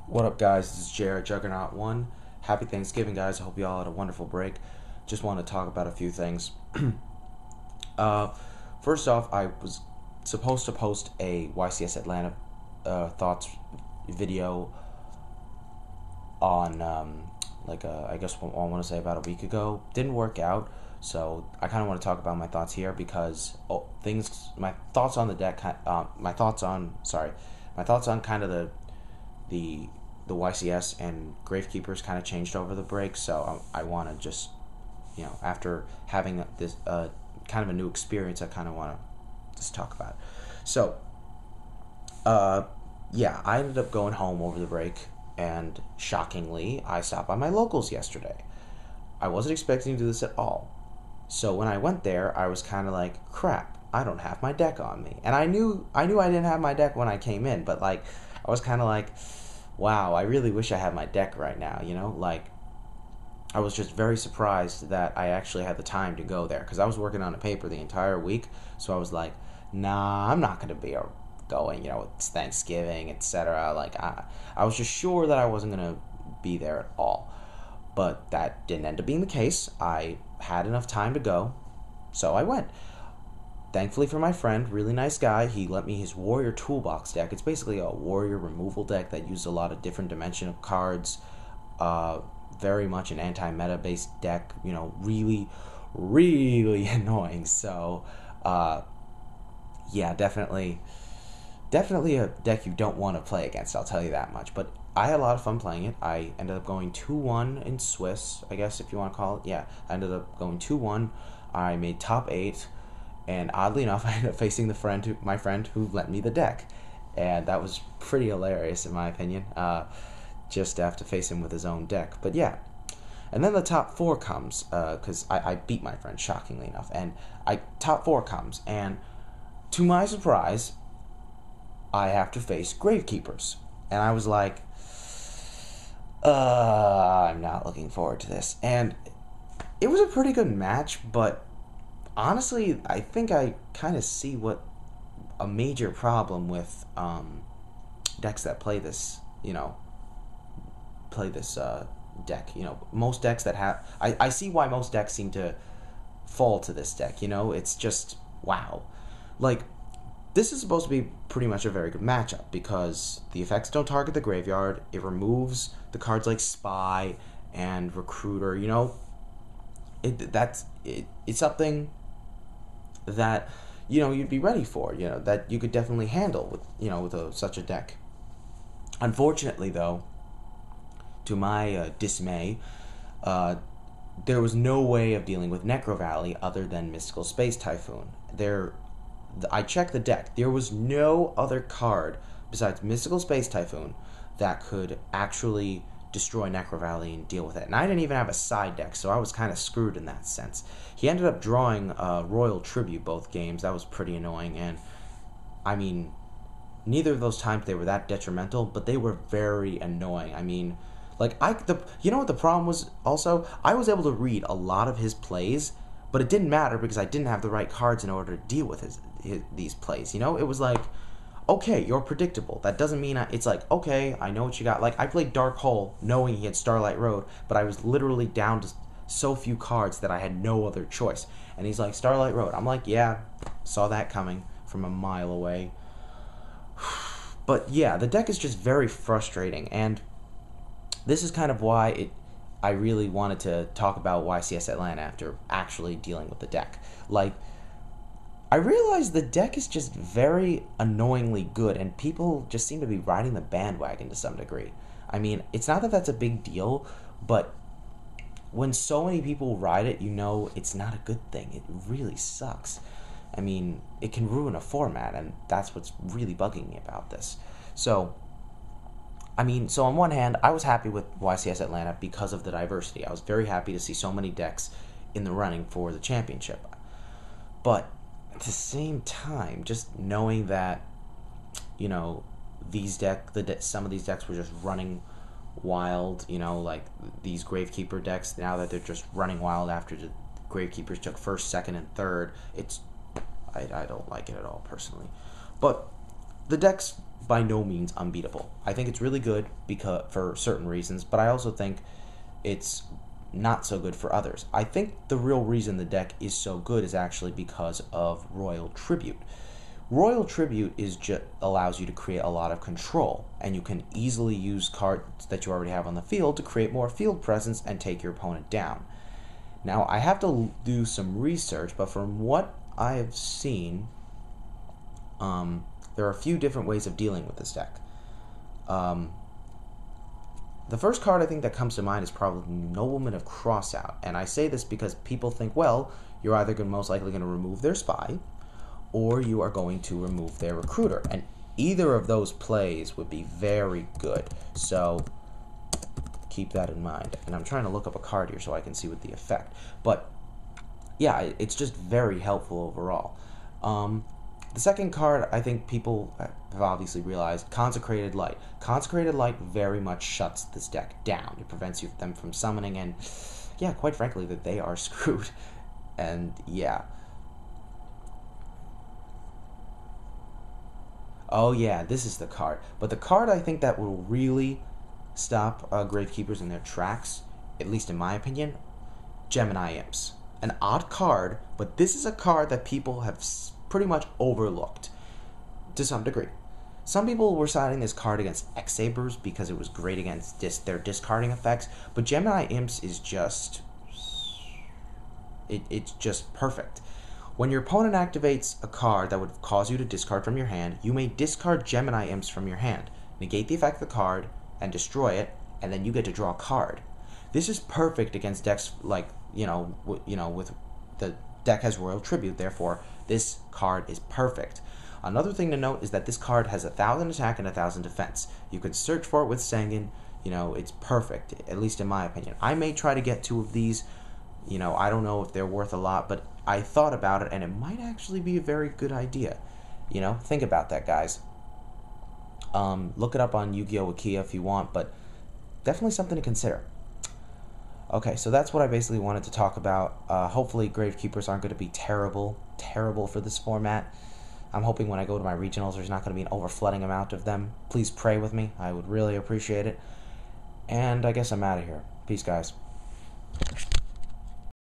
What up, guys? This is Jared Juggernaut1. Happy Thanksgiving, guys. I hope you all had a wonderful break. Just want to talk about a few things. uh, First off, I was supposed to post a YCS Atlanta thoughts video on, I guess I want to say about a week ago. Didn't work out, so I kind of want to talk about my thoughts here because my thoughts on the deck, my thoughts on kind of the the YCS and Gravekeepers kind of changed over the break, so I want to just, after having this kind of a new experience, I kind of want to just talk about it. So, yeah, I ended up going home over the break, and shockingly, I stopped by my locals yesterday. I wasn't expecting to do this at all. So when I went there, I was kind of like, crap, I don't have my deck on me. And I knew I didn't have my deck when I came in, but I was kind of like, wow, I really wish I had my deck right now, I was just very surprised that I actually had the time to go there, because I was working on a paper the entire week, so I was like, nah, I'm not going to be going, it's Thanksgiving, etc. I was just sure that I wasn't going to be there at all, but that didn't end up being the case. I had enough time to go, so I went. Thankfully for my friend, really nice guy, he lent me his Warrior Toolbox deck. It's basically a Warrior removal deck that used a lot of different dimension of cards. Very much an anti-meta based deck, really, really annoying. So, yeah, definitely a deck you don't want to play against, I'll tell you that much. But I had a lot of fun playing it. I ended up going 2-1 in Swiss, I guess, if you want to call it. Yeah, I ended up going 2-1. I made top 8. And oddly enough, I ended up facing my friend who lent me the deck, and that was pretty hilarious in my opinion. Just to have to face him with his own deck, but yeah. And then the top 4 comes, because I beat my friend shockingly enough, and top 4 comes, and to my surprise, I have to face Gravekeepers, and I was like, I'm not looking forward to this, and it was a pretty good match, but honestly, I think I kind of see what a major problem with decks that play this, deck. Most decks that have... I see why most decks seem to fall to this deck, It's just, wow. This is supposed to be pretty much a very good matchup because the effects don't target the graveyard. It removes the cards like Spy and Recruiter, It's something that you'd be ready for, that you could definitely handle with such a deck. Unfortunately, though, to my dismay, there was no way of dealing with Necro Valley other than Mystical Space Typhoon. I checked the deck. There was no other card besides Mystical Space Typhoon that could actually destroy Necro Valley and deal with it. And I didn't even have a side deck, so I was kind of screwed in that sense. He ended up drawing Royal Tribute both games. That was pretty annoying, and I mean, neither of those times they were that detrimental, but they were very annoying. I mean, what the problem was also? I was able to read a lot of his plays, but it didn't matter because I didn't have the right cards in order to deal with these plays. It was like, okay, you're predictable. That doesn't mean it's like, okay, I know what you got. I played Dark Hole knowing he had Starlight Road, but I was literally down to so few cards that I had no other choice. And he's like, Starlight Road. I'm like, yeah, saw that coming from a mile away. But yeah, the deck is just very frustrating, and this is kind of why I really wanted to talk about YCS Atlanta after actually dealing with the deck. I realized the deck is just very annoyingly good, and people just seem to be riding the bandwagon to some degree. I mean, it's not that that's a big deal, but when so many people ride it, it's not a good thing. It really sucks. I mean, it can ruin a format, and that's what's really bugging me about this. So on one hand, I was happy with YCS Atlanta because of the diversity. I was very happy to see so many decks in the running for the championship. But at the same time, just knowing that, some of these decks were just running wild, these Gravekeeper decks, now that they're just running wild after the Gravekeepers took first, second, and third, I don't like it at all, personally. But the decks by no means unbeatable. I think it's really good because for certain reasons, but I also think it's not so good for others. I think the real reason the deck is so good is actually because of Royal Tribute. Royal Tribute allows you to create a lot of control, and you can easily use cards that you already have on the field to create more field presence and take your opponent down. Now, I have to do some research, but from what I have seen, there are a few different ways of dealing with this deck. The first card I think that comes to mind is probably Nobleman of Crossout, and I say this because people think, well, you're either most likely going to remove their spy, or you are going to remove their recruiter, and either of those plays would be very good, so keep that in mind. And I'm trying to look up a card here so I can see what the effect, but yeah, it's just very helpful overall. The second card, I think people have obviously realized, Consecrated Light. Consecrated Light very much shuts this deck down. It prevents them from summoning, and yeah, quite frankly, that they are screwed. And yeah. Oh yeah, this is the card. But the card I think that will really stop Gravekeepers in their tracks, at least in my opinion, Gemini Imps. An odd card, but this is a card that people have pretty much overlooked to some degree. Some people were citing this card against X-Sabers because it was great against their discarding effects, but Gemini Imps is just... it's just perfect. When your opponent activates a card that would cause you to discard from your hand, you may discard Gemini Imps from your hand, negate the effect of the card, and destroy it, and then you get to draw a card. This is perfect against decks like, with the deck has Royal Tribute, therefore this card is perfect. Another thing to note is that this card has 1,000 attack and 1,000 defense. You could search for it with Sengen, it's perfect, at least in my opinion. I may try to get 2 of these, I don't know if they're worth a lot, but I thought about it, and it might actually be a very good idea. Think about that, guys. Look it up on Yu-Gi-Oh! Wikia if you want, but definitely something to consider. Okay, so that's what I basically wanted to talk about. Hopefully Gravekeepers aren't going to be terrible for this format. I'm hoping when I go to my regionals there's not going to be an overflooding amount of them. Please pray with me. I would really appreciate it. And I guess I'm out of here. Peace, guys.